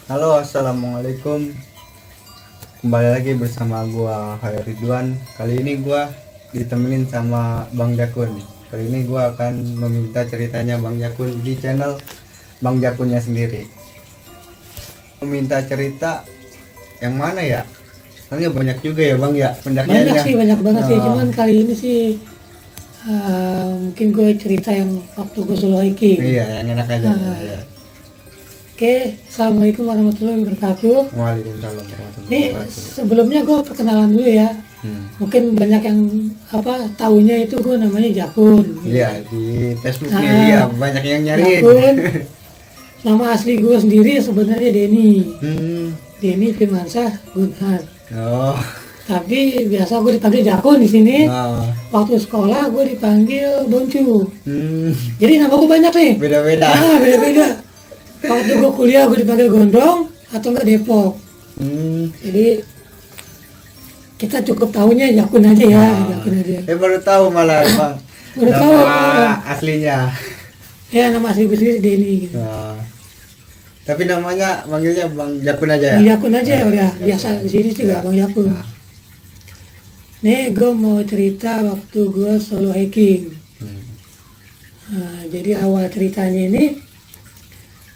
Halo, assalamualaikum. Kembali lagi bersama gua Khalil Ridwan. Kali ini gua ditemenin sama Bang Jakun. Kali ini gua akan meminta ceritanya Bang Jakun di channel Bang Jakunnya sendiri. Meminta cerita yang mana ya? Soalnya banyak juga ya Bang ya pendakiannya. Banyak banget sih. Oh, Cuman kali ini sih mungkin gue cerita yang waktu gue solo hiking. iya, yang enak aja. Ya. Oke, assalamualaikum warahmatullahi wabarakatuh. Waalaikumsalam warahmatullahi Nih wabarakatuh. sebelumnya gue perkenalan dulu ya. Mungkin banyak yang tahunya itu gue namanya Jakun. Iya, di Facebooknya Ah, iya banyak yang nyariin. Jakun. Nama asli gue sendiri sebenarnya Denny. Denny Firmansyah Gunhart. Oh. Tapi biasa gue dipanggil Jakun di sini. Oh. Waktu sekolah gue dipanggil Boncu. Jadi nama gue banyak nih. Beda-beda. Beda-beda. Waktu gue kuliah gue dipanggil Gondrong atau enggak Depok. Jadi kita cukup tahunya Jakun aja ya, Jakun aja. Baru tahu malah Bang. Baru tahu. Aslinya. Ya nama asli gue sendiri Denny gitu. Nah, tapi namanya manggilnya Bang Jakun aja ya. Jakun aja udah biasa di sini juga Bang Jakun. Nih gue mau cerita waktu gue solo hiking. Nah, jadi awal ceritanya ini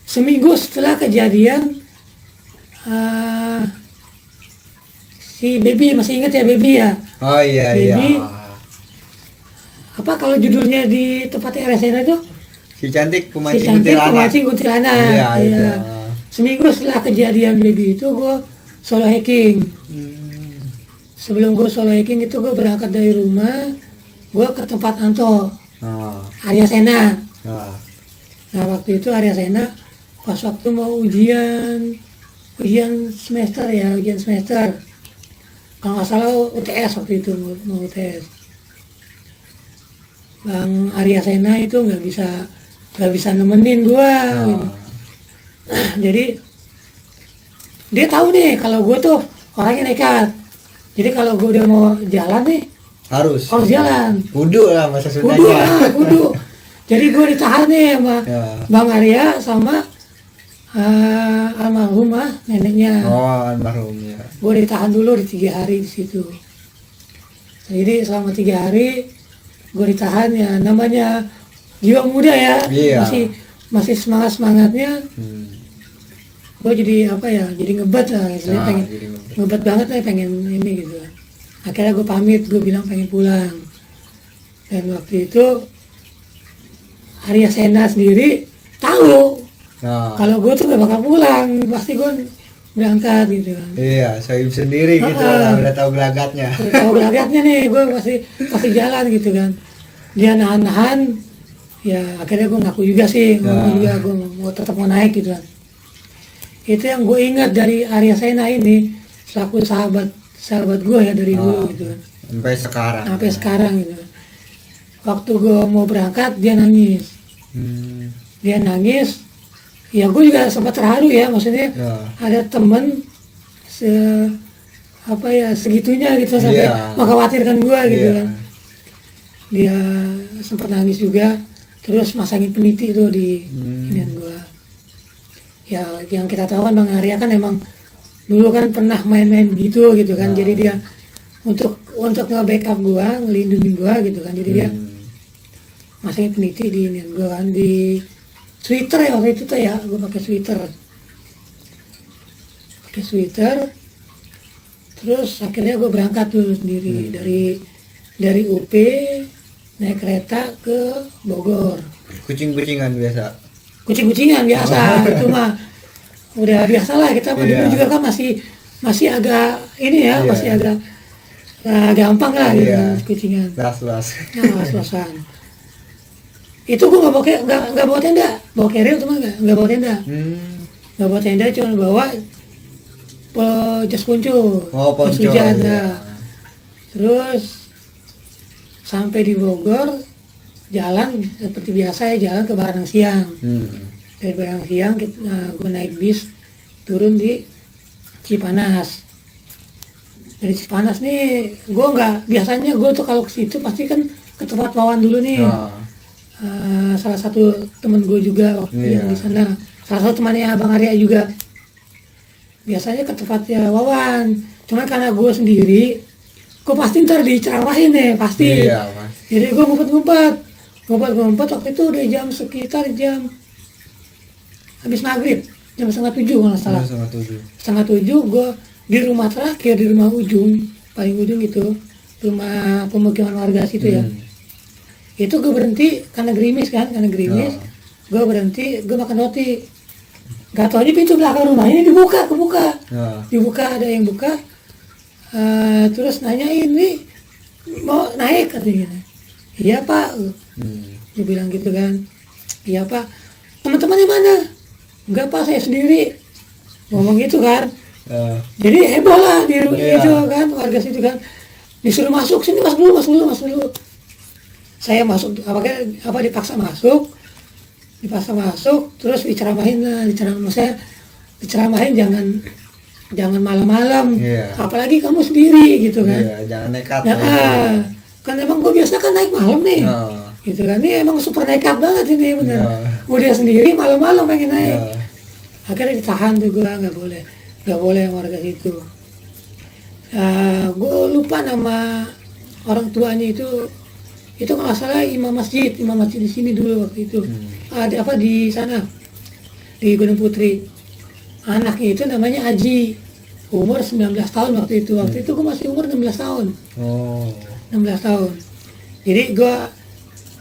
seminggu setelah kejadian si Baby, masih ingat ya Baby ya? Oh iya Baby, iya. apa kalau judulnya di tempat RSN itu? Si cantik Si pemancing Cantik kuntilanak. Pemancing Kuntilanak. Iya, itu. Seminggu setelah kejadian Baby itu gue solo hiking. Sebelum gue solo hiking itu gue berangkat dari rumah, gue ke tempat Anto, Oh. Arya Sena. Oh. Nah waktu itu Arya Sena pas waktu mau ujian semester ya, ujian semester. Kalau nggak salah UTS waktu itu mau UTS. Bang Arya Sena itu nggak bisa nemenin gua. Gitu. Jadi dia tahu nih kalau gua tuh orangnya nekat. Jadi kalau gua udah mau jalan nih Harus jalan. Kudu lah masa Kudu, Sundanya. kudu. Jadi gua ditahan nih sama Ya. Bang Arya sama almarhumah neneknya. Oh, almarhum ya. Gue ditahan dulu di 3 hari di situ. Jadi selama 3 hari gue ditahan ya, namanya jiwa muda ya. Iya. Masih semangatnya. Gue jadi jadi ngebat lah, istilahnya pengen jadi ngebat banget lah, pengen ini gitu. Akhirnya gue pamit, gue bilang pengen pulang. Dan waktu itu Arya Sena sendiri tahu kalau gue tuh gak bakal pulang, pasti gue berangkat gitu kan. Iya, Soib sendiri gitu lah, udah tahu gelagatnya. Udah tahu gelagatnya nih, gue pasti jalan gitu kan. Dia nahan-nahan, ya akhirnya gue ngaku juga sih, ngomong juga gue mau tetap mau naik gitu kan. Itu yang gue ingat dari Arya Sena ini, selaku sahabat gue ya dari dulu gitu kan. Sampai sekarang gitu. Waktu gue mau berangkat dia nangis. Dia nangis. Ya gue juga sempat terharu ya, maksudnya ada temen segitunya gitu sampai mengkhawatirkan gue gitu kan. Dia sempat nangis juga, terus masangin peniti tuh di inian gue. Ya yang kita tahu kan Bang Arya kan emang dulu kan pernah main-main gitu kan, jadi dia untuk nge-backup gue, ngelindungin gue gitu kan, jadi dia masangin peniti di inian gue kan, di sweater ya waktu itu tuh ya, gue pakai sweater, terus akhirnya gue berangkat tuh sendiri dari UP naik kereta ke Bogor. Kucing-kucingan biasa. Itu mah udah biasa lah, kita dulu juga kan masih agak ini ya, masih agak gampang lah gitu, kucingan. Las-las. Las-lasan. Itu gue nggak bawa tenda, bawa carrier cuma nggak bawa tenda. Nggak bawa tenda, cuma bawa jas ponco. Jas hujan. Ya. Terus sampai di Bogor, jalan seperti biasa ya, jalan ke Baranang Siang. Dari Baranang Siang gue naik bis turun di Cipanas. Dari Cipanas nih gue biasanya gue tuh kalau ke situ pasti kan ke tempat Wawan dulu nih. Salah satu temen gue juga waktu yang di sana, salah satu temannya Abang Arya juga. biasanya ke tempatnya Wawan. Cuma karena gue sendiri, gue pasti ntar diceramahin nih pasti. Iya, Mas. Jadi gue ngumpet waktu itu udah sekitar jam habis maghrib, jam 6:30 kalau nggak salah. 6:30 gue di rumah terakhir, di rumah paling ujung itu, rumah pemukiman warga situ ya. Itu gue berhenti karena gerimis. Gue berhenti, gue makan roti. Gak tau aja pintu belakang rumahnya kebuka. Ada yang buka. Terus nanyain, nih mau naik katanya. Iya Pak. Dia bilang gitu kan. Iya Pak. Teman-temannya mana? Enggak Pak, saya sendiri. Ngomong gitu kan. Jadi heboh lah di itu kan, warga situ kan. Disuruh masuk, sini masuk dulu. Saya masuk, dipaksa masuk, terus diceramahin jangan malam-malam, apalagi kamu sendiri gitu kan. Jangan nekat. Kan emang gue biasa kan naik malam nih, gitu kan. Ini emang super nekat banget ini bener. Udah sendiri malam-malam pengen naik. Akhirnya ditahan tuh, gue nggak boleh warga situ. Gue lupa nama orang tuanya itu kalau nggak salah imam masjid di sini dulu waktu itu. Ada di sana di Gunung Putri. Anaknya itu namanya Haji, umur 19 tahun waktu itu gue masih umur 16 tahun. 16 tahun. Jadi gue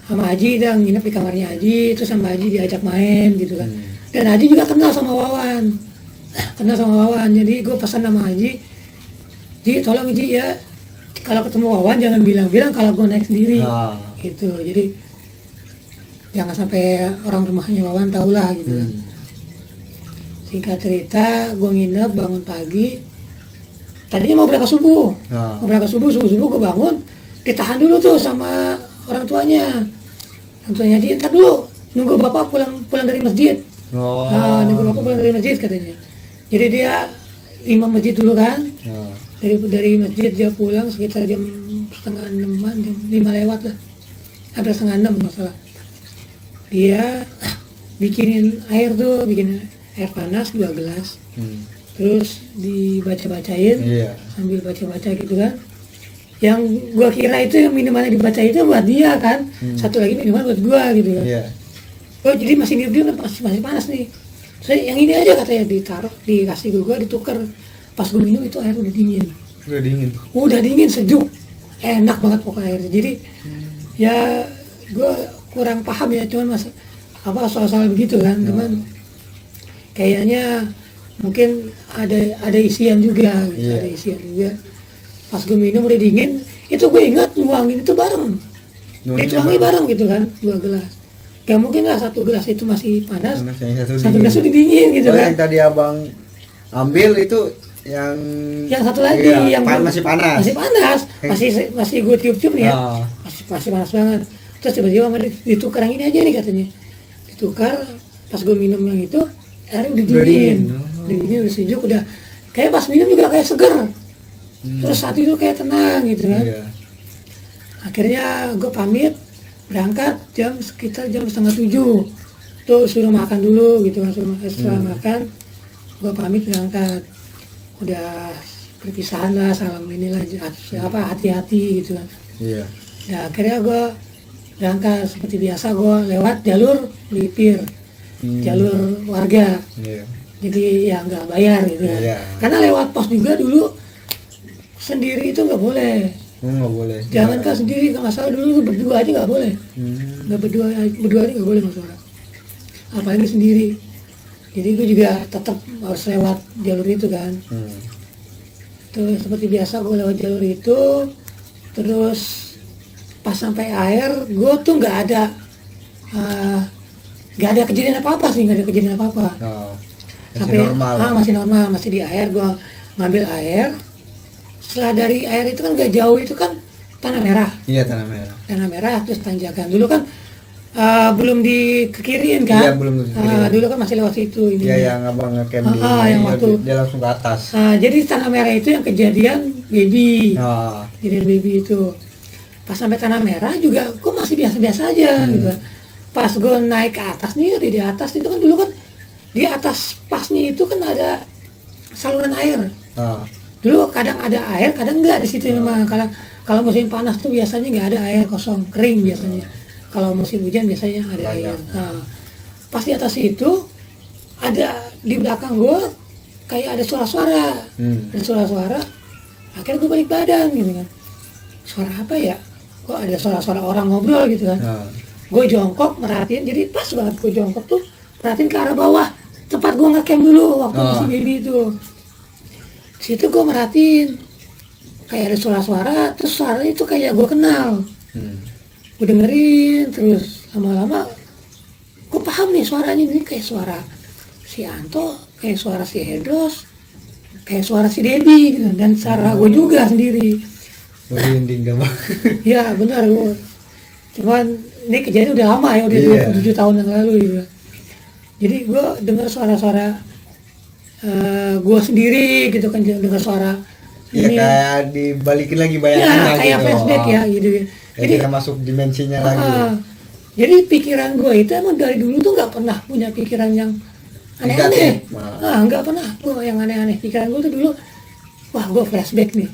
sama Haji nginep di kamarnya Haji, terus sama Haji diajak main gitu kan. Dan Haji juga kenal sama Wawan. Jadi gue pesan sama Haji, Ji tolong Ji ya, kalau ketemu Wawan jangan bilang kalau gue naik sendiri. Gitu. Jadi jangan sampai orang rumahnya Wawan tahu lah gitu. Singkat cerita, gue nginep, bangun pagi. Tadinya mau berangkat subuh. Subuh gue bangun, ditahan dulu tuh sama orang tuanya. Dia ntar dulu, nunggu bapak pulang dari masjid. Nunggu bapak pulang dari masjid katanya. Jadi dia imam masjid dulu kan. Dari masjid dia pulang sekitar jam 5:30, jam 5 lewat lah. Ada 5:30 masalah. Dia bikin air panas 2 gelas. Terus dibaca-bacain, sambil baca-baca gitu kan. Yang gua kira itu yang minumannya dibaca itu buat dia kan. Satu lagi minuman buat gua gitu kan. Oh jadi masih masih panas nih. Saya yang ini aja katanya dikasih gua ditukar. Pas gua minum itu air udah dingin. Udah dingin, sejuk, enak banget pokoknya airnya. Jadi ya gua kurang paham ya, cuman soal begitu kan, cuman kayaknya mungkin ada isian juga gitu. Ada isian juga. Pas gue minum udah dingin, itu gue ingat nuangin itu bareng, dituangi bareng gitu kan, 2 gelas. Gak mungkin lah 1 gelas itu masih panas, 1 gelas itu dingin gitu kan. Yang tadi abang ambil itu yang satu lagi yang masih panas, masih gue tiup-tiup nih ya, masih panas banget. Terus tiba-tiba ditukar yang ini aja nih katanya, ditukar. Pas gue minum yang itu airnya udah dingin, udah sejuk, udah kayak pas minum juga kayak seger. Terus saat itu kayak tenang gitu kan. Akhirnya gue pamit berangkat sekitar jam 6:30. Tuh suruh makan dulu gitu kan, setelah makan gue pamit berangkat. Udah perpisahan lah, salam inilah hati-hati gitu kan. Nah akhirnya gue berangkat seperti biasa, gue lewat jalur Melipir, jalur warga. Jadi ya nggak bayar gitu kan. Karena lewat pos juga dulu sendiri itu nggak boleh. Jangan kan sendiri, nggak masalah, dulu berdua aja nggak boleh. Nggak berdua aja nggak boleh masalah. Apalagi sendiri. Jadi gue juga tetap harus lewat jalur itu kan. Terus seperti biasa gue lewat jalur itu. Terus pas sampai air, gue tuh nggak ada kejadian apa-apa sih, sampai masih normal, masih di air. Gue ngambil air. Setelah dari air itu kan gak jauh itu kan tanah merah. Tanah merah, terus tanjakan. Dulu kan belum dikekirin kan. Dulu kan masih lewat situ. Yang abang ngecamp yang waktu dia langsung ke atas. Jadi tanah merah itu yang kejadian baby. Kejadian baby itu. Pas sampai tanah merah juga gue masih biasa-biasa aja gitu. Pas gue naik ke atas nih, di atas itu kan dulu kan di atas pasnya itu kan ada saluran air. Ah. Dulu kadang ada air, kadang enggak di situ memang. Kalau musim panas tuh biasanya nggak ada air, kosong, kering biasanya. Kalau musim hujan biasanya ada air. Nah, pas di atas itu ada di belakang gue kayak ada suara-suara, ada suara-suara. Akhirnya gue balik badan gitu kan. Suara apa ya? Kok ada suara-suara orang ngobrol gitu kan? Gue jongkok merhatiin, jadi pas banget gue jongkok tuh perhatiin ke arah bawah tempat gue ngecamp dulu waktu masih baby itu. Di situ gue merhatiin kayak ada suara-suara, terus suara itu kayak gue kenal. Gue dengerin terus lama-lama gue paham nih suaranya ini kayak suara si Anto, kayak suara si Hedros, kayak suara si Debbie gitu, dan suara gue juga sendiri. Merinding gak bang? Ya benar gue. Cuman ini kejadian udah lama ya, udah 27 tahun yang lalu gitu. Jadi gue dengar suara-suara gue sendiri gitu kan, dengar suara ya ini. Kayak dibalikin lagi bayangannya ya, kayak gitu. flashback ya gitu. Jadi kita masuk dimensinya lagi. Jadi pikiran gue itu emang dari dulu tuh nggak pernah punya pikiran yang aneh-aneh. Nggak pernah gue yang aneh-aneh. Pikiran gue tuh dulu, wah gue flashback nih.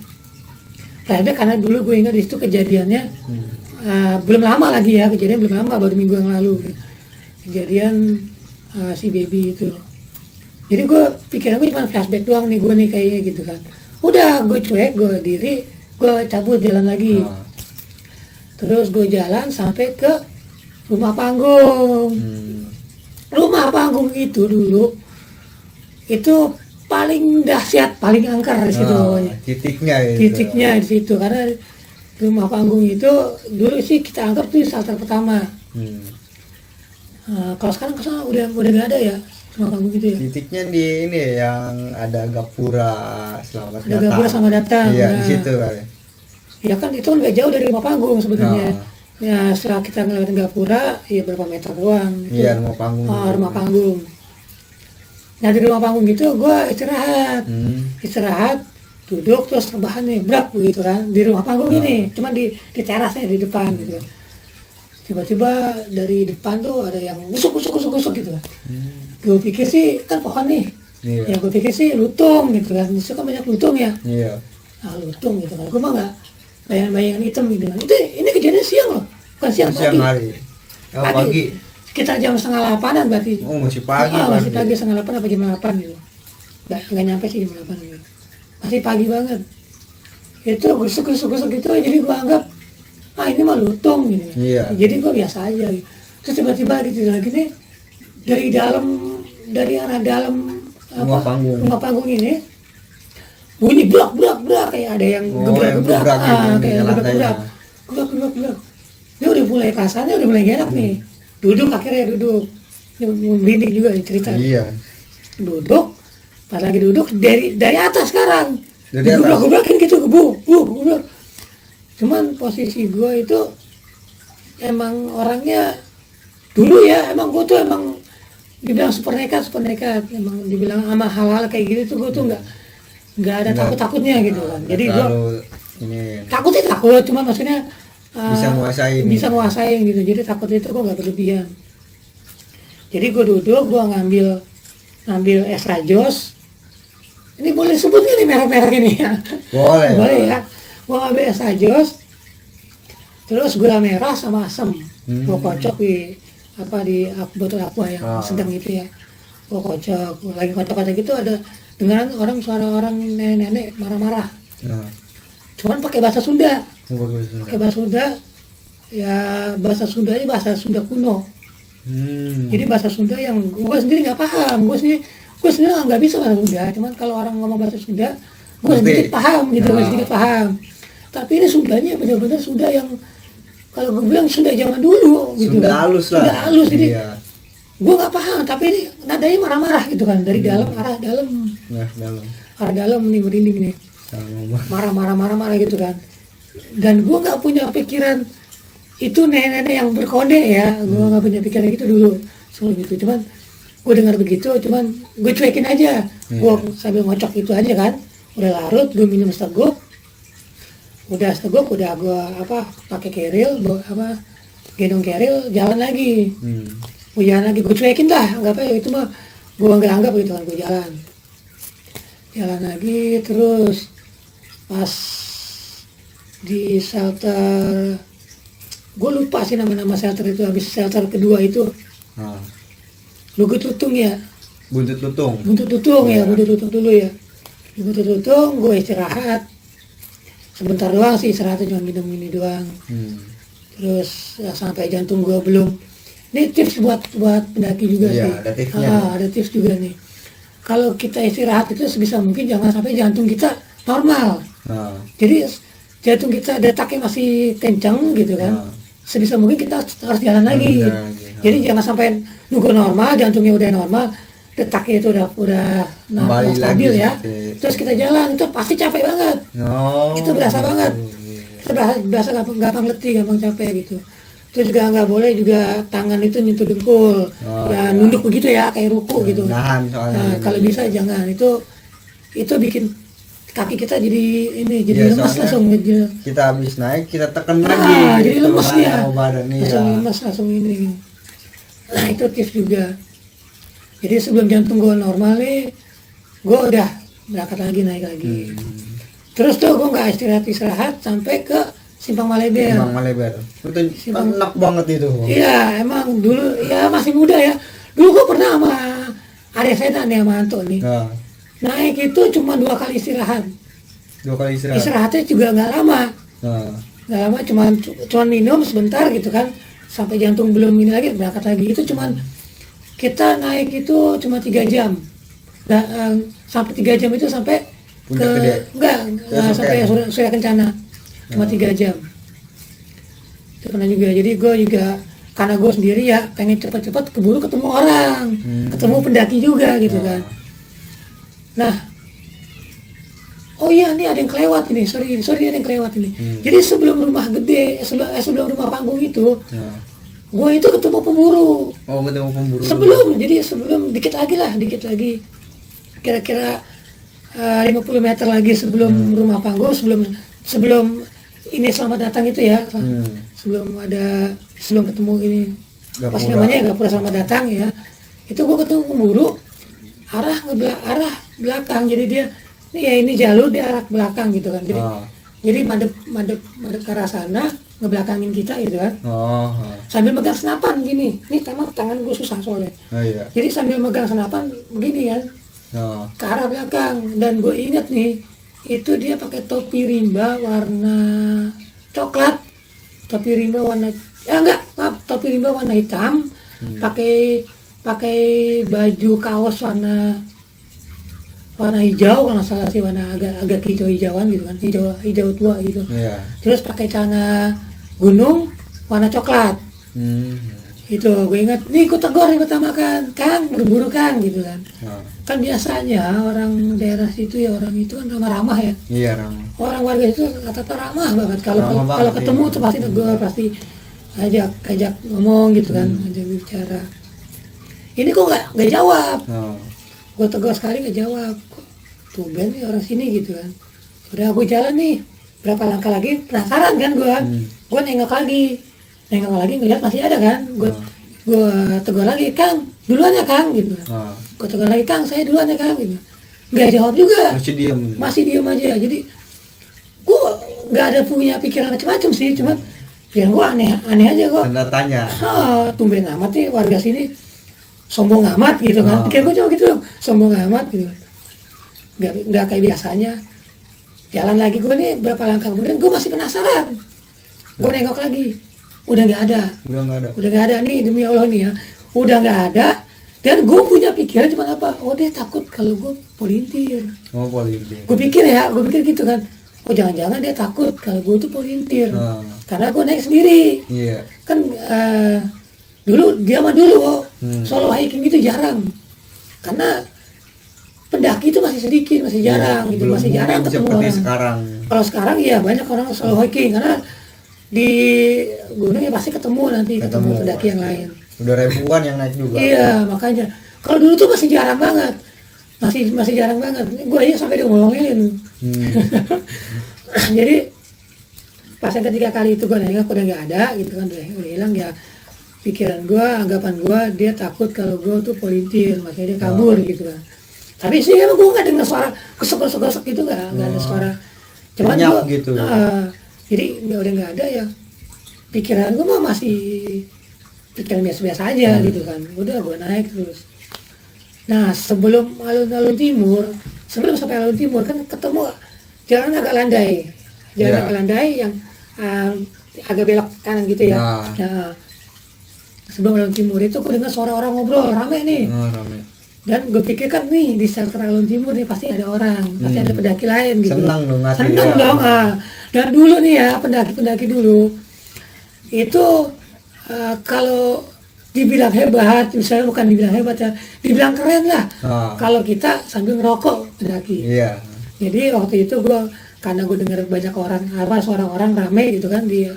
Flashback karena dulu gue ingat di situ kejadiannya belum lama lagi ya, kejadian belum lama, baru minggu yang lalu. Kejadian si baby itu. Jadi gue pikiran gue cuma flashback doang nih, gue nih kayaknya gitu kan. Udah gue cuek, gue diri, gue cabut jalan lagi. Terus gue jalan sampai ke rumah panggung. Rumah panggung itu dulu itu paling dahsyat, paling angker di situ. Titiknya di situ, karena rumah panggung itu dulu sih kita anggap tuh shelter pertama. Kalau sekarang kesana udah nggak ada ya rumah panggung itu ya. Titiknya di ini yang ada gapura selamat ada datang. Gapura selamat datang. Iya, di situ kali. Ya kan itu nggak jauh dari rumah panggung sebenarnya. Ya setelah kita ngelewatin gapura, ya berapa meter doang. Iya, rumah panggung. Rumah panggung. Nah di rumah panggung itu gue istirahat, duduk terus rebahan nih, brak begitu kan di rumah panggung ini, cuma di terasnya di depan gitu. Tiba-tiba dari depan tuh ada yang gusuk gitu kan. Gue pikir sih kan pohon nih, ya gue pikir sih lutung gitu kan, di situ kan banyak lutung ya. Nah lutung gitu kan, gue mah nggak bayangan hitam gitu kan. Ini kejadian siang loh, bukan siang hari. Pagi. Sekitar jam 7:30 berarti. Oh masih pagi. Masih pagi 7:30 apa jam 8 gitu. Nggak nyampe sih jam 8 gitu. Masih pagi banget. Itu gusuk gitu, jadi gue anggap ini mah lutung gitu. Jadi gue biasa aja gitu. Terus tiba-tiba gitu lagi nih dari arah dalam rumah panggung ini bunyi blak kayak ada yang gebrak kayak gebrak. Dia udah mulai kasarnya, udah mulai gak enak nih. Akhirnya duduk. Ini merinding juga cerita. Iya. Duduk, pas lagi duduk dari atas sekarang. Gebrak-gebrakin gitu, gebrak. Cuman posisi gue itu emang orangnya dulu ya, emang gue tuh emang dibilang super nekat, emang dibilang sama hal-hal kayak gitu tuh gue tuh nggak ada takutnya gitu kan. Jadi gue takut, cuma maksudnya bisa nguasain gitu. Jadi takut itu gue nggak berlebihan. Jadi gue duduk, gue ngambil es rajos. Ini boleh sebut nggak nih merek-merek ini ya? Boleh ya. Gue ngambil es rajos, terus gula merah sama asam. Gue kocok di botol aqua yang sedang itu ya. Gue kocok, lagi kocok gitu ada dengaran suara orang nenek-nenek marah-marah. Cuman pakai bahasa Sunda. Ya bahasa Sundanya bahasa Sunda kuno. Jadi bahasa Sunda yang gue sendiri nggak paham. Gue sendiri nggak bisa bahasa Sunda. Cuman kalau orang ngomong bahasa Sunda, gue sedikit paham gitu, sedikit paham. Tapi ini Sundanya benar-benar Sunda yang kalau gue bilang Sunda zaman dulu gitu. Sunda halus lah. Sunda halus jadi. Gue nggak paham, tapi ini nadanya marah-marah gitu kan, dari arah dalam nih merinding nih. Marah gitu kan. Dan gue nggak punya pikiran itu nenek-nenek yang berkode ya, gue nggak punya pikiran itu dulu sebelum itu. Cuman gue dengar begitu, cuman gue cuekin aja. Gue sambil ngocok itu aja kan, udah larut, gue minum seteguk, udah gue pakai keril, gendong keril, jalan lagi. Gue cuekin dah, nggak apa ya itu mah gue nggak anggap gitu kan, gue jalan. jalan lagi terus pas di shelter, gue lupa sih nama shelter itu. Habis shelter kedua itu Bukit Lutung ya, Buntut Lutung. Buntut Lutung ya, Buntut Lutung dulu ya. Di Buntut Lutung gue istirahat sebentar doang sih, istirahatnya cuma minum ini doang. Terus ya, sampai jantung gue belum. Ini tips buat pendaki juga Iya, sih. ada tipsnya. Ada tips juga nih. Kalau kita istirahat itu sebisa mungkin jangan sampai jantung kita normal. Jadi jantung kita detaknya masih kencang gitu kan. Sebisa mungkin kita harus jalan lagi. Jadi jangan sampai nunggu normal, jantungnya udah normal, detaknya itu udah stabil ya. Terus kita jalan itu pasti capek banget. Itu berasa banget. Itu berasa gampang letih, gampang capek gitu. Terus juga nggak boleh juga tangan itu nyentuh dengkul, ya nunduk begitu ya kayak ruku gitu. Nahan soalnya. Nah, kalau bisa jangan, itu bikin kaki kita jadi lemas langsung. Kita habis naik kita tekan lagi. Jadi lemas dia. Langsung lemas langsung ini. Nah itu tips juga. Jadi sebelum jantung gue normal nih, gue udah berangkat lagi, naik lagi. Terus tuh gue nggak istirahat sampai ke Simpang Maleber. Itu enak banget itu. Iya, emang dulu ya masih muda ya. Dulu gue pernah sama adik saya nih, sama Anto nih. Naik itu cuma 2 kali istirahat. 2 kali istirahat. Istirahatnya juga nggak lama. Nggak lama, cuman minum sebentar gitu kan. Sampai jantung belum ini lagi, berangkat lagi. Itu cuman kita naik itu cuma 3 jam. Sampai 3 jam itu sampai sampai Surya Kencana. Cuma 3 jam. Itu pernah juga. Jadi gue juga karena gue sendiri ya pengen cepat-cepat keburu ketemu orang, ketemu pendaki juga gitu kan. Nah, oh iya ini ada yang kelewat ini, sorry ada yang kelewat ini. Jadi sebelum rumah gede, sebelum rumah panggung itu, gue itu ketemu pemburu. Ketemu pemburu. Sebelum dikit lagi, kira-kira 50 meter lagi sebelum rumah panggung, sebelum ini selamat datang itu ya, sebelum ketemu ini, pas namanya Gapura selamat datang ya, itu gue ketemu pemburu arah belakang. Jadi dia ini jalur di arah belakang gitu kan. Jadi madep ke arah sana, ngebelakangin kita gitu kan. Sambil megang senapan gini. Ini tangan gue susah soalnya. Jadi sambil megang senapan begini kan. Ke arah belakang. Dan gue ingat nih, itu dia pakai topi rimba warna coklat, topi rimba warna hitam, pakai baju kaos warna hijau, kalau nggak salah sih, warna agak hijauan gitu kan, hijau tua gitu. Terus pakai celana gunung warna coklat. Itu gue ingat, nih gue tegur nih pertama kan, Kang berburu Kang gitu kan. Kan biasanya orang daerah situ ya, orang itu kan ramah-ramah ya. Iya, ramah. Orang warga itu kata ramah banget. Kalau ketemu tuh pasti tegur, pasti ajak ngomong gitu kan, ajak bicara. Ini kok nggak jawab. Gue tegur sekali nggak jawab. Kok tumben nih orang sini gitu kan. Udah gue jalan nih, berapa langkah lagi penasaran kan gue. Gue nengok lagi ngeliat masih ada kan. Gue tegur lagi, Kang duluan ya Kang gitu. Gue tegur lagi, Kang saya duluan ya Kang gitu. Nggak jawab juga, masih diem aja. Jadi gue nggak ada punya pikiran macam-macam sih, cuma yang gue aneh aja kok. Tanda tanya. Tumben amat nih warga sini, sombong amat gitu kan. Pikir gue cuma gitu, sombong amat gitu. Nggak kayak biasanya. Jalan lagi gue nih berapa langkah kemudian gue masih penasaran. Gue nengok lagi, udah nggak ada nih, demi Allah nih ya, udah nggak ada. Dan gue punya pikiran cuma apa, dia takut kalau gue polintir. Gue pikir gitu kan, jangan-jangan dia takut kalau gue tuh polintir. Karena gue naik sendiri. Kan dulu solo hiking itu jarang, karena pendaki itu masih sedikit, masih jarang gitu, masih jarang ketemu orang. Kalau sekarang ya banyak orang solo hiking, karena di gunung ya pasti ketemu pendaki yang lain. Udah ribuan yang naik juga. Iya, makanya kalau dulu tuh masih jarang banget, masih jarang banget. Gue aja sampai diomongin. Jadi pas yang ketiga kali itu gue nengok udah nggak ada gitu kan, udah hilang ya. Pikiran gue, anggapan gue, dia takut kalau gue tuh polintir, makanya dia kabur gitu kan. Tapi sih emang gue nggak dengar suara gosok gitu, nggak ada suara. Cuman Lenyap gue, gitu. jadi udah nggak ada ya. Pikiran gue mah masih pikiran biasa-biasa aja gitu kan. Udah gue naik terus. Nah sebelum alun-alun timur, sebelum sampai alun timur kan ketemu jalan agak landai, agak landai yang agak belok kanan gitu ya. Nah, sebelum alun timur itu gue dengar suara orang ngobrol rame nih. Rame. Dan gue pikir kan nih di shelter alun timur nih pasti ada orang, pasti ada pendaki lain gitu. Senang dong, senang dong. Dan dulu nih ya pendaki dulu itu kalau dibilang hebat, misalnya bukan dibilang hebat ya, dibilang keren lah. Kalau kita sambil ngerokok pendaki. Iya. Jadi waktu itu gue, karena gue dengar banyak suara orang rame gitu kan di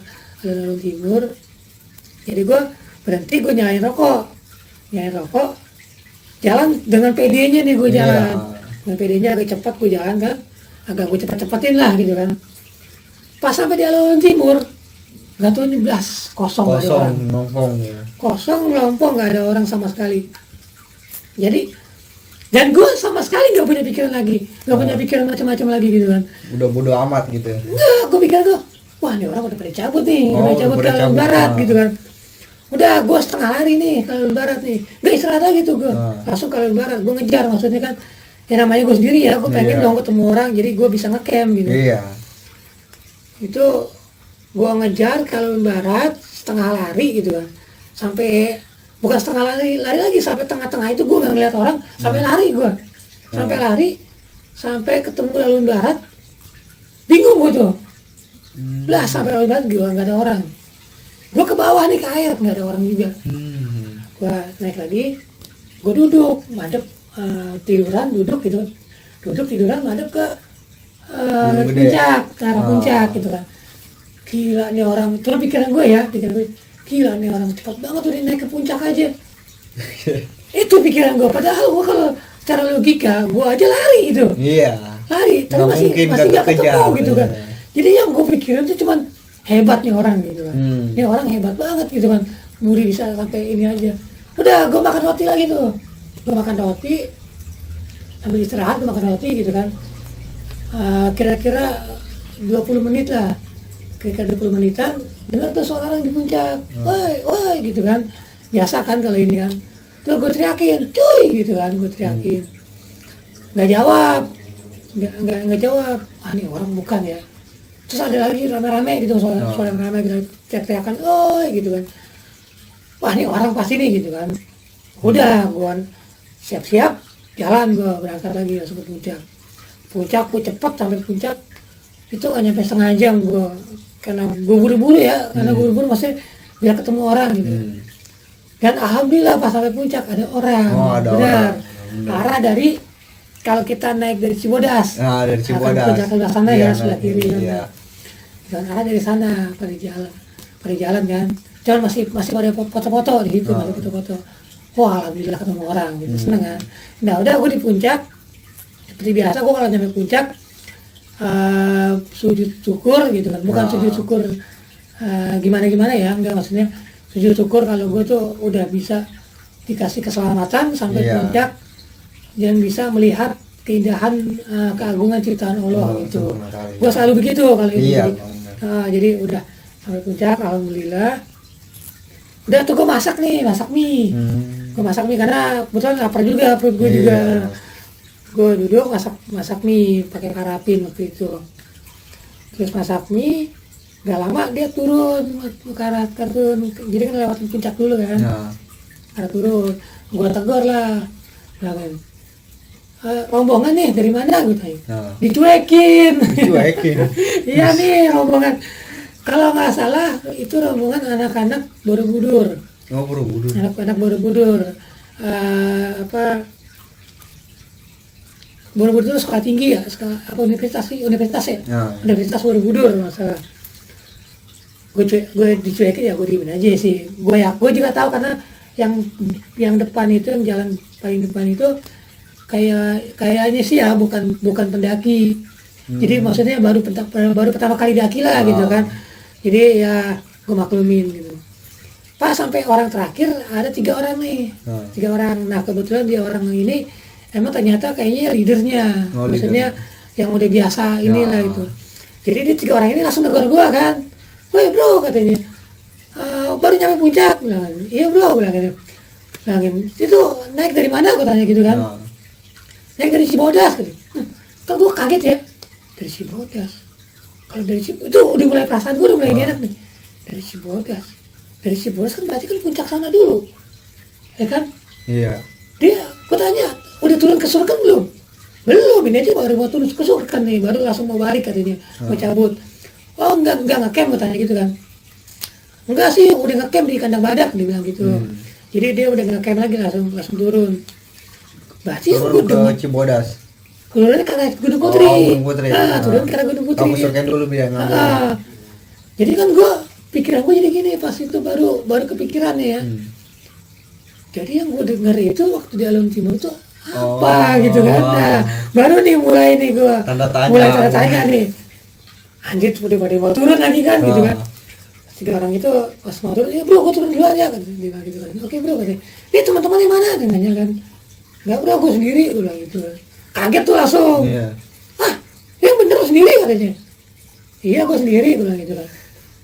alun-alun timur. Jadi gue berhenti, gue nyalain rokok, jalan dengan PD-nya nih gue jalan. Dengan PD-nya agak cepat gue jalan kan, agak gue cepet-cepetin lah gitu kan. Pas sampai di alun-alun timur, nggak tahu ini kosong melompong ya. Kosong melompong, nggak ada orang sama sekali. Jadi dan gue sama sekali nggak punya pikiran lagi, nggak punya pikiran macam-macam lagi gitu kan. Udah bodo amat gitu. Nggak, gue pikir tuh, wah ini orang udah pada cabut nih, udah cabut ke alun barat gitu kan. Udah gue setengah hari nih ke alun barat nih, nggak istirahat lagi tuh gue, langsung ke alun barat. Gue ngejar, maksudnya kan ya namanya gue sendiri ya, gue pengen dong ketemu orang, jadi gue bisa ngecamp gitu. Itu gue ngejar ke alun barat setengah lari gitu kan, sampai bukan setengah lari lagi sampai tengah-tengah itu gue nggak ngeliat orang, sampai lari gue, sampai ketemu alun barat, bingung gue tuh, lah sampai alun barat gue nggak ada orang, gue ke bawah nih ke air nggak ada orang juga, gue naik lagi, gue duduk madep tiduran madep ke puncak, ke arah puncak gitu kan. Gila nih orang, terus pikiran gue, gila nih orang cepat banget udah naik ke puncak aja. Itu pikiran gue, padahal gue kalau secara logika gue aja lari gitu. Lari, tapi masih gak ketemu gitu kan. Jadi yang gue pikirin tuh cuman hebat nih orang gitu kan. Ini orang hebat banget gitu kan, Muri bisa sampai ini aja. Udah gue makan roti lagi tuh, sambil istirahat gue makan roti gitu kan. Kira-kira 20 menit lah, kira-kira 20 menitan dengar tuh suara orang di puncak, woi gitu kan, biasa kan kalau ini kan. Terus gue teriakin, cuy gitu kan, nggak jawab, ini orang bukan ya. Terus ada lagi rame-rame gitu, suara rame gitu, teriakan, gitu kan, wah ini orang pasti nih gitu kan. Udah gue siap-siap jalan, gue berangkat lagi langsung ke puncak. Gue cepet sampai puncak itu nggak nyampe setengah jam gue, karena gue buru-buru ya, masih biar ketemu orang gitu. Dan alhamdulillah pas sampai puncak ada orang, benar. Arah dari, kalau kita naik dari Cibodas, dari Cibodas puncak sebelah sana ya, sebelah kiri dan arah dari sana pada jalan kan. Cuman masih pada foto-foto di situ, masih foto-foto. Wah alhamdulillah ketemu orang gitu, seneng kan. Nah udah gue di puncak, seperti biasa gue kalau nyampe puncak sujud syukur gitu kan, bukan sujud syukur gimana ya, enggak, maksudnya sujud syukur kalau gue tuh udah bisa dikasih keselamatan sampai puncak dan bisa melihat keindahan keagungan ciptaan Allah gitu. Gue selalu begitu kalau ini. Jadi udah sampai puncak alhamdulillah. Udah tuh gue masak mie. Gue masak mie karena kebetulan lapar juga perut gue juga. Gue duduk masak mie pakai karapin waktu itu. Terus masak mie, gak lama dia turun ke arah turun. Jadi kan lewatin puncak dulu kan. Arah turun, gue tegur lah, bilang, rombongan nih dari mana gue tanya. Dicuekin. Iya nih rombongan. Kalau nggak salah itu rombongan anak-anak Borobudur. Borobudur. Anak-anak Borobudur. Borobudur itu sekolah tinggi ya, universitas ya, Universitas Borobudur masalah. Gue dicuekin ya, gue diemin aja sih. Gue juga tahu karena yang depan itu, yang jalan paling depan itu kayaknya sih ya bukan pendaki. Jadi maksudnya baru pertama kali daki lah gitu kan. Jadi ya gue maklumin gitu. Pas sampai orang terakhir ada 3 orang nih, 3 orang. Nah kebetulan dia orang ini emang ternyata kayaknya leadernya, Oh, maksudnya yang udah biasa inilah Ya. itu. Jadi dia 3 orang ini langsung negur gua kan, woi bro katanya, baru nyampe puncak, bilang, iya bro, bilangin, itu naik dari mana, gua tanya gitu kan, Ya. naik dari Cibodas, gitu. Kan gua kaget ya, dari Cibodas, kalau dari Cibodas, itu udah mulai perasaan gua udah mulai enak nih, dari Cibodas kan berarti kan puncak sana dulu, ya kan, Iya. gua tanya, udah turun ke Surken belum? Belum, ini aja baru mau turun ke Surken nih, baru langsung mau balik katanya, mau cabut. Oh enggak ngecamp, gua tanya gitu kan. Enggak sih, udah ngecamp di Kandang Badak, dia bilang gitu. Jadi dia udah ngecamp lagi, langsung turun. Berarti Turun gua ke Cibodas. turunnya karena Gunung Putri. Gunung Putri. Turun karena Gunung Putri. Kamu surken dulu biar ngambil. Jadi kan gua pikiran gua jadi gini, pas itu baru kepikiran ya. Jadi yang gua denger itu waktu di Alun Timur itu apa gitu kan. Nah, baru nih mulai nih gua Tanda tanya. mulai tanda tanya nih. Anjir udah pada mau turun lagi kan gitu kan. 3 orang itu pas mau turun, ya bro gua turun duluan ya kan. Dia bilang gitu kan. Oke bro katanya. Ini teman-teman yang mana? Dia nanya kan. Enggak bro, gua sendiri, gua bilang gitu kan. Kaget tuh langsung. Iya. Ah, yang bener lu sendiri katanya. Iya gua sendiri, gua bilang gitu kan.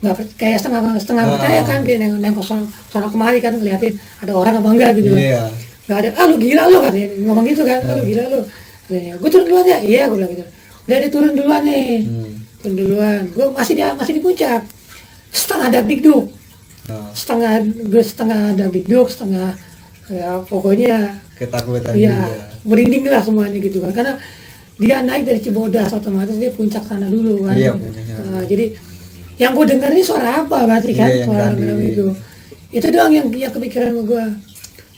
Nggak kayak setengah percaya kan, dia nengok sono kemari kan ngeliatin ada orang apa enggak gitu kan. Iya. Gak ada, lu gila lu katanya, ngomong gitu kan, lu gila lu katanya, gue turun duluan ya, iya gue bilang gitu, udah dia turun duluan nih, turun duluan, gue masih di puncak, setengah dagdikduk, setengah dagdikduk, setengah ya pokoknya Ketakutan ya juga. merinding lah semuanya gitu kan, karena dia naik dari Cibodas otomatis dia puncak sana dulu kan. Iya, puncaknya. Jadi yang gue denger ini suara apa berarti kan, Iya, yang suara tadi. itu doang yang kepikiran gue.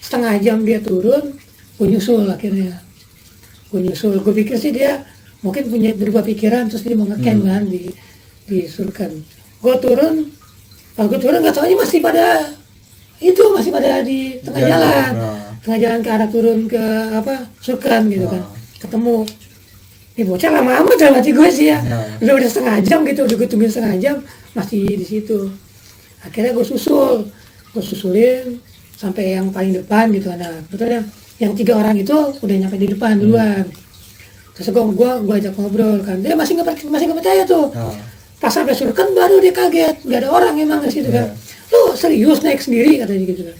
Setengah jam dia turun, gue nyusul akhirnya. Gue pikir sih dia mungkin punya berubah pikiran, terus dia mau ngecamp kan di Surken. Gue turun, pas gue turun nggak taunya masih pada di tengah jalan. Tengah jalan ke arah turun ke Surken gitu kan. Ketemu. Ini bocah lama amat dalam hati gue sih ya. Udah setengah jam gitu, udah gue tungguin setengah jam, masih di situ. Akhirnya gue susulin sampai yang paling depan gitu kan. Nah, betulnya yang 3 orang itu udah nyampe di depan duluan. Terus gue ajak ngobrol kan. Dia masih nggak percaya tuh. Pas sampai Surken baru dia kaget, nggak ada orang emang di situ kan. Lu serius naik sendiri katanya gitu kan.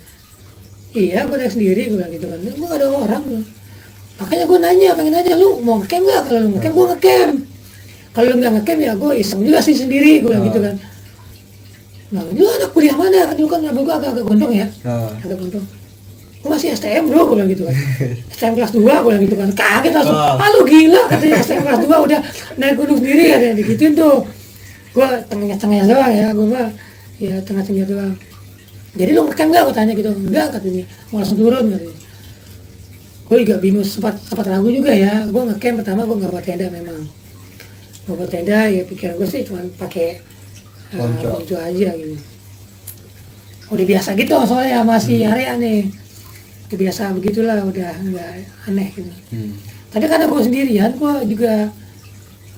Iya, gue naik sendiri gue bilang gitu kan. Gue nggak ada orang gue. Makanya gue pengen nanya lu mau ngecamp nggak? Kalau lu ngecamp gue ngecamp. Kalau lu nggak ngecamp ya gue iseng juga sih sendiri gue bilang gitu kan. Nah, lu anak kuliah mana? Kan lu kan gue agak gondong ya. Agak gondong. Gue masih STM bro, gue bilang gitu kan. STM kelas 2 gue bilang gitu kan. Kaget langsung. Ah lu gila katanya STM kelas 2 udah naik gunung sendiri katanya digituin tuh. Gue tengah-tengah doang ya, gue mah ya tengah-tengah doang. Jadi lu ngecamp nggak? Gue tanya gitu. Enggak katanya. Mau langsung turun katanya. Gue juga bingung, sempat ragu juga ya. Gue ngecamp pertama gue nggak buat tenda memang. Nggak buat tenda ya pikiran gue sih cuma pakai ponco aja gitu. Udah biasa gitu soalnya masih area nih. Udah biasa begitulah, udah nggak aneh gitu. Tapi karena gue sendirian, gue juga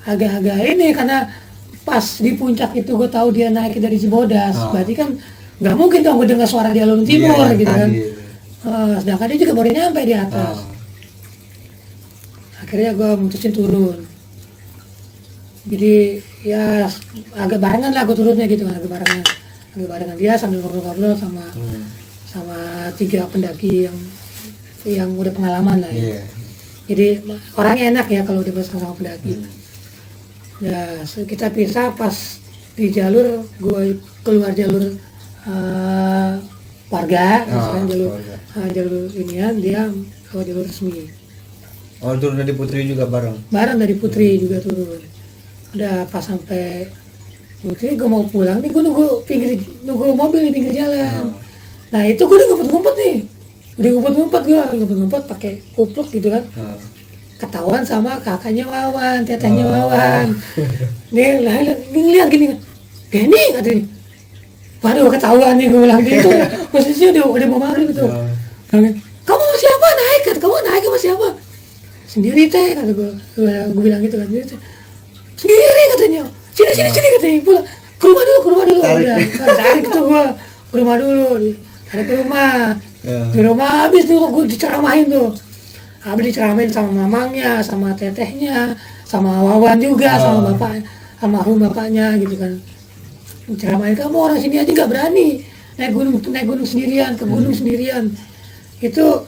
agak-agak ini karena pas di puncak itu gue tahu dia naik dari Cibodas, berarti kan nggak mungkin dong gue dengar suara di Alun Timur gitu kan. Sedangkan dia juga baru nyampe di atas. Akhirnya gue mutusin turun. Jadi ya agak barengan lah gue turunnya gitu kan, agak barengan dia sambil ngobrol-ngobrol sama 3 pendaki yang udah pengalaman lah ya. Jadi orangnya enak ya kalau udah bersama pendaki. Ya kita pisah pas di jalur, gue keluar jalur warga, misalkan jalur inian, dia ke jalur resmi. Oh, turun dari Putri juga bareng? Bareng dari Putri juga turun. Udah pas sampai Putri, gue mau pulang nih, gue nunggu mobil di pinggir jalan. Nah itu gue udah ngumpet nih, ngumpet pakai kupluk gitu kan. Ketahuan sama kakaknya Wawan, tetehnya Wawan. Nih lihat gini, Geni katanya. Waduh ketahuan nih gue bilang gitu. Posisinya udah mau maghrib itu. Kamu sama siapa naik? Kamu naik sama siapa? Sendiri teh, kata gue bilang gitu kan. Sendiri katanya. Sini katanya. Pulang ke rumah dulu. Udah tarik itu gue ke rumah dulu. Tarik ke rumah. Di rumah habis tuh gue diceramahin tuh. Abdi diceramain sama mamangnya, sama tetehnya, sama Wawan juga, sama bapak, sama bapaknya gitu kan. Ceramain, kamu orang sini aja nggak berani naik gunung sendirian, ke gunung sendirian. Itu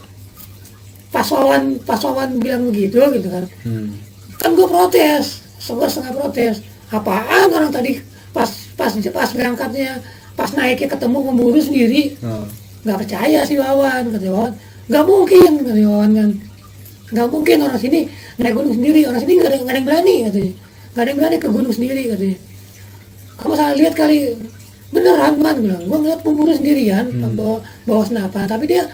pas Wawan bilang begitu gitu kan. Kan gue protes, setengah protes. Apaan orang tadi pas berangkatnya, pas naiknya ketemu pemburu sendiri, nggak percaya sih Wawan, kata Wawan. Nggak mungkin, kata Wawan kan. Nggak mungkin orang sini naik gunung sendiri, orang sini nggak ada yang berani katanya. Nggak ada yang berani ke gunung sendiri katanya. Kamu salah lihat kali. Beneran man, bilang. Gue ngeliat pemburu sendirian, bawa senapan, tapi dia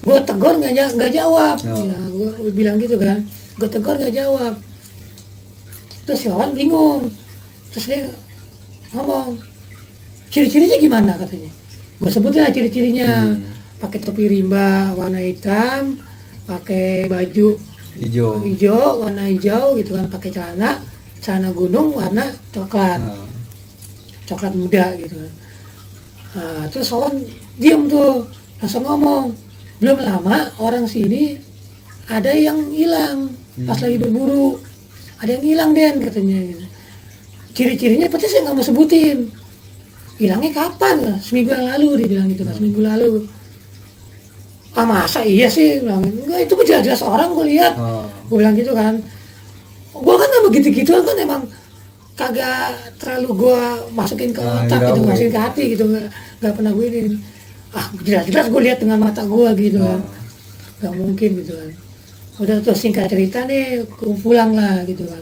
gue tegur nggak jawab. Ya, gue bilang gitu kan, gue tegur nggak jawab. Terus si Wawan bingung, terus dia ngomong, ciri-cirinya gimana katanya. Gue sebutin lah ciri-cirinya, pakai topi rimba warna hitam, pakai baju hijau warna hijau gitu kan, pakai celana gunung warna coklat muda gitu kan. Nah, terus Wawan diem tuh, langsung ngomong, belum lama orang sini ada yang hilang pas lagi berburu, ada yang hilang Den katanya gitu. Ciri-cirinya pasti saya nggak mau sebutin, hilangnya kapan, seminggu yang lalu dia bilang gitu kan, seminggu lalu. Ah masa iya sih, bilang enggak, itu jelas-jelas orang gue lihat. Gue bilang gitu kan, gue kan nggak begitu kan emang kagak terlalu gue masukin ke otak gitu, masukin ke hati gitu, nggak pernah gue ini. Ah jelas-jelas gue lihat dengan mata gue gitu kan, nggak mungkin gitu kan. Udah tuh singkat cerita nih, gue pulang lah gitu kan,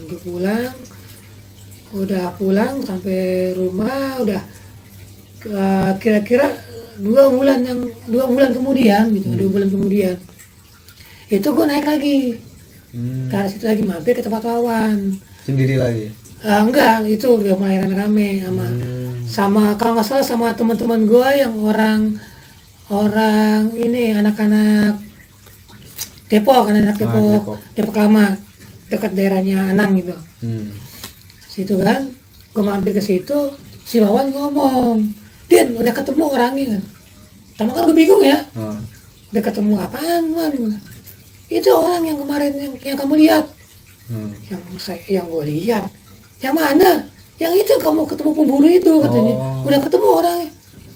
udah pulang sampai rumah, udah kira-kira 2 bulan kemudian gitu, 2 bulan kemudian itu gue naik lagi ke arah situ lagi, mampir ke tempat Wawan sendiri lagi. Enggak, itu udah mulai rame-rame sama kalau nggak salah sama teman-teman gue yang orang ini anak-anak Depok lama, dekat daerahnya Anang gitu. Situ kan, gue mampir ke situ, si Wawan ngomong, Den, udah ketemu orangnya kan. Pertama kan gue bingung ya, udah ketemu apaan man? Itu orang yang kemarin yang kamu lihat, yang gue lihat. Yang mana? Yang itu kamu ketemu pemburu itu katanya. Udah ketemu orangnya.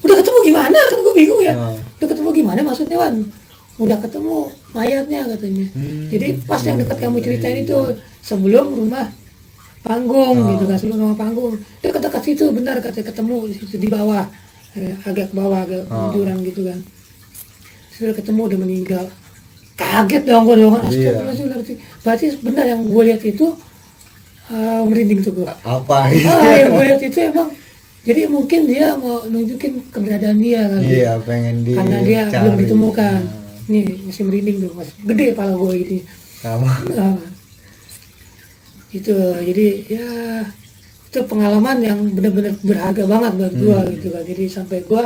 Udah ketemu gimana? Kan gue bingung ya. Udah ketemu gimana maksudnya Wan? Udah ketemu mayatnya katanya. Jadi pas yang dekat kamu ceritain itu sebelum rumah panggung gitu kan, sebelum rumah panggung. Dekat-dekat situ benar katanya ketemu di situ di bawah. Agak ke bawah, agak jurang gitu kan. Sudah ketemu udah meninggal. Kaget dong gue dong. Astagfirullahaladzim. Berarti benar yang gue lihat itu merinding tuh gue. Apa yang gue lihat itu emang, jadi mungkin dia mau nunjukin keberadaan dia kan. Iya, pengen karena dia belum ditemukan. Nih masih merinding tuh, masih gede kepala gue gitu. Sama. Itu jadi ya itu pengalaman yang benar-benar berharga banget buat gue gitu kan. Jadi sampai gue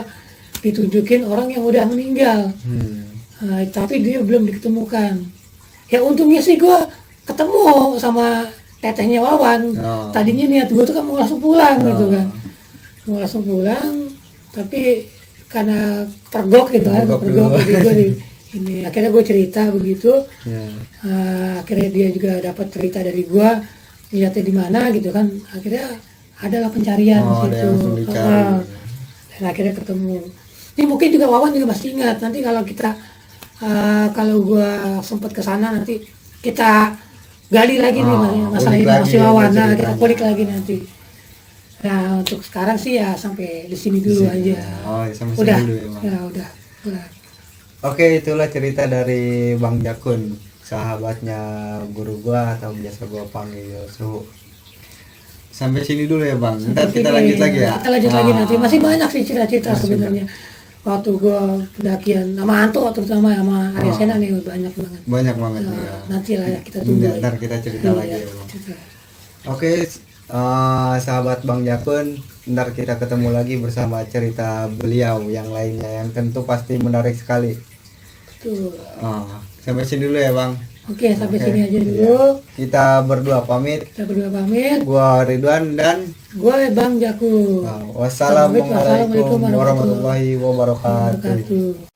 ditunjukin orang yang udah meninggal, tapi dia belum ditemukan. Ya untungnya sih gue ketemu sama tetehnya Wawan. Tadinya niat gue tuh kan mau langsung pulang gitu kan, mau langsung pulang, tapi karena pergok gitu kan, jadi gue ini akhirnya gue cerita begitu. Akhirnya dia juga dapat cerita dari gue, lihatnya di mana gitu kan. Akhirnya adalah pencarian di situ, dan akhirnya ketemu. Ini mungkin juga Wawan juga masih ingat. Nanti kalau kita kalau gue sempat ke sana nanti kita gali lagi nih masalah ini masih Wawan. Nah, kita kulik lagi nanti. Nah, untuk sekarang sih ya sampai di sini dulu aja. Sampai udah, sini dulu ya, udah. Oke, itulah cerita dari Bang Jakun, sahabatnya guru gua atau biasa gua panggil Suhu. Sampai sini dulu ya Bang. Ntar kita lanjut lagi ya. Kita lanjut lagi nanti. Masih banyak sih cerita-cerita sebenarnya. Waktu gua pendakian sama Anto terutama sama Arya Sena nih banyak banget. Banyak banget ya. Nanti lah ya kita tunggu. Ntar kita cerita lagi ya Bang. Oke, sahabat Bang Jakun, ntar kita ketemu lagi bersama cerita beliau yang lainnya yang tentu pasti menarik sekali. Betul. Sampai sini dulu ya Bang. Oke, sampai sini aja dulu. Kita berdua pamit. Gua Ridwan dan gua Bang Jakun. Wassalamualaikum warahmatullahi wabarakatuh.